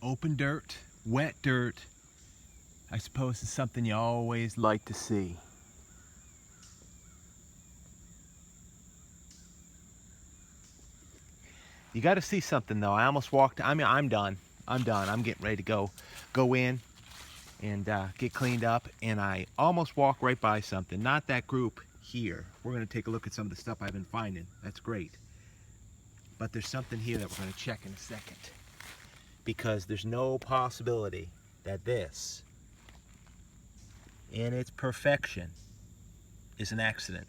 Open dirt, wet dirt, I suppose is something you always like to see. You got to see something though. I almost walked, I mean, I'm done. I'm done. I'm getting ready to go in and get cleaned up, and I almost walked right by something. Not that group here. We're going to take a look at some of the stuff I've been finding. That's great. But there's something here that we're going to check in a second, because there's no possibility that this, in its perfection, is an accident.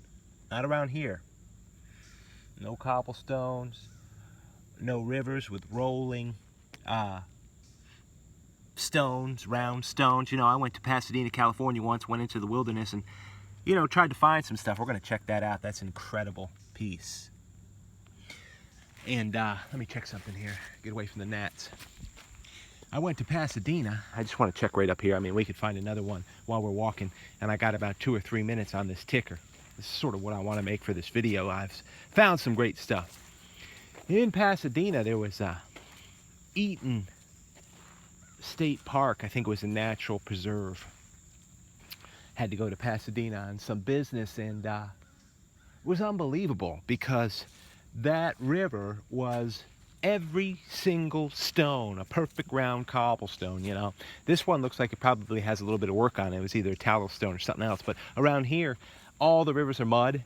Not around here. No cobblestones, no rivers with rolling stones, round stones. You know, I went to Pasadena, California once, went into the wilderness and, you know, tried to find some stuff. We're going to check that out. That's an incredible piece. And let me check something here. Get away from the gnats. I went to Pasadena. I just want to check right up here. I mean, we could find another one while we're walking, and I got about 2 or 3 minutes on this ticker. This is sort of what I want to make for this video. I've found some great stuff. In Pasadena, there was Eaton State Park. I think it was a natural preserve. Had to go to Pasadena on some business, and it was unbelievable, because that river was every single stone, a perfect round cobblestone, you know. This one looks like it probably has a little bit of work on it. It was either a tallow stone or something else. But around here, all the rivers are mud.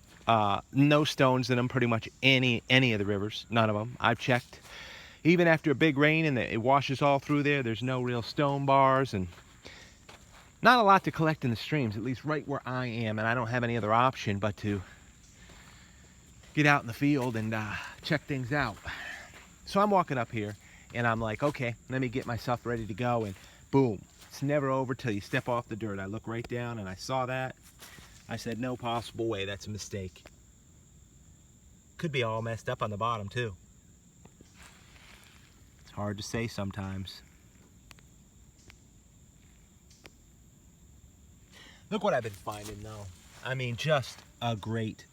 No stones in them, pretty much any of the rivers. None of them. I've checked. Even after a big rain and it washes all through there, there's no real stone bars, and not a lot to collect in the streams, at least right where I am. And I don't have any other option but to get out in the field and check things out. So I'm walking up here, and I'm like, okay, let me get myself ready to go, and boom. It's never over till you step off the dirt. I look right down, and I saw that. I said, no possible way, that's a mistake. Could be all messed up on the bottom, too. It's hard to say sometimes. Look what I've been finding, though. I mean, just a great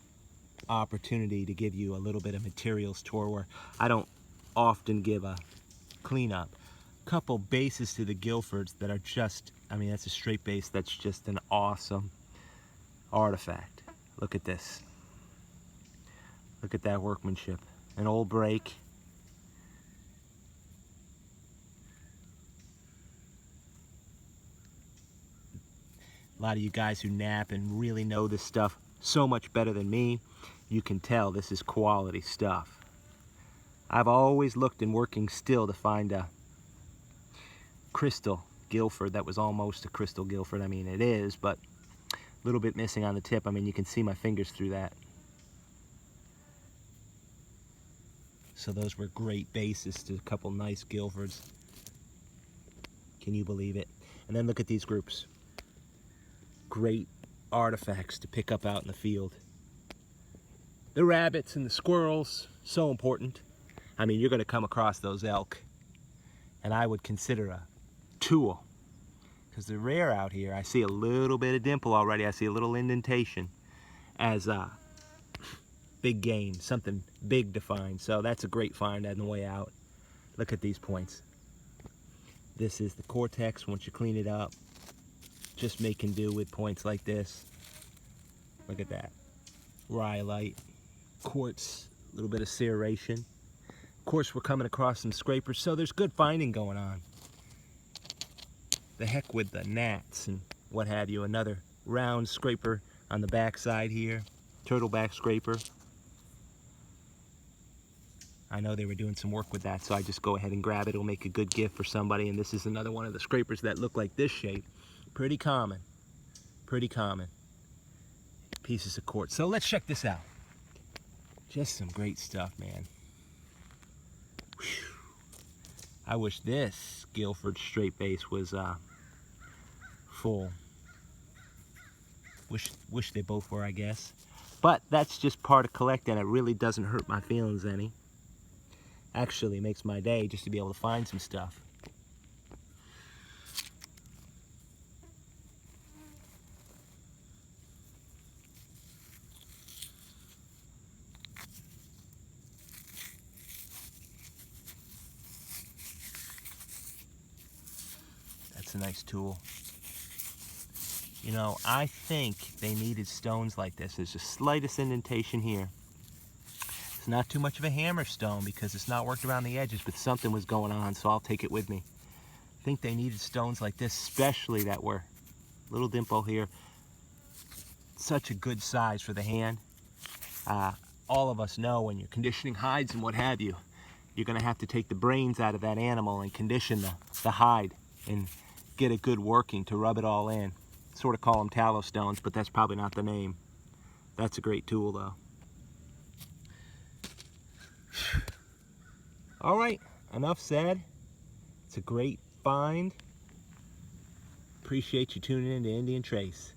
opportunity to give you a little bit of materials tour where I don't often give a cleanup. Couple bases to the Guilfords that are just, I mean, that's a straight base that's just an awesome artifact. Look at this. Look at that workmanship. An old break. A lot of you guys who nap and really know this stuff so much better than me, you can tell this is quality stuff. I've always looked in working still to find a crystal Guilford that was almost a crystal Guilford. I mean, it is, but a little bit missing on the tip. I mean, you can see my fingers through that. So those were great bases to a couple nice Guilfords. Can you believe it? And then look at these groups. Great artifacts to pick up out in the field. The rabbits and the squirrels, so important. I mean, you're going to come across those elk, and I would consider a tool, because they're rare out here. I see a little bit of dimple already. I see a little indentation as big game, something big to find. So that's a great find on the way out. Look at these points. This is the cortex once you clean it up. Just making do with points like this. Look at that. Rhyolite, quartz, a little bit of serration. Of course, we're coming across some scrapers, so there's good finding going on. The heck with the gnats and what have you. Another round scraper on the back side here. Turtleback scraper. I know they were doing some work with that, so I just go ahead and grab it. It'll make a good gift for somebody. And this is another one of the scrapers that look like this shape. Pretty common. Pretty common. Pieces of quartz. So let's check this out. Just some great stuff, man. Whew. I wish this Guilford straight base was full. Wish they both were, I guess. But that's just part of collecting. It really doesn't hurt my feelings any. Actually makes my day just to be able to find some stuff. That's a nice tool. You know, I think they needed stones like this. There's the slightest indentation here. It's not too much of a hammer stone because it's not worked around the edges, but something was going on, so I'll take it with me. I think they needed stones like this, especially that were little dimple here. Such a good size for the hand. All of us know when you're conditioning hides and what have you, you're gonna have to take the brains out of that animal and condition the hide and get it good working to rub it all in. Sort of call them tallow stones, but that's probably not the name. That's a great tool though. All right, enough said. It's a great find. Appreciate you tuning in to Indian Trace.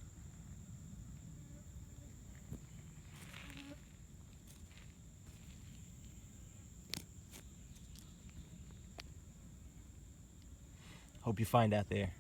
Hope you find out there.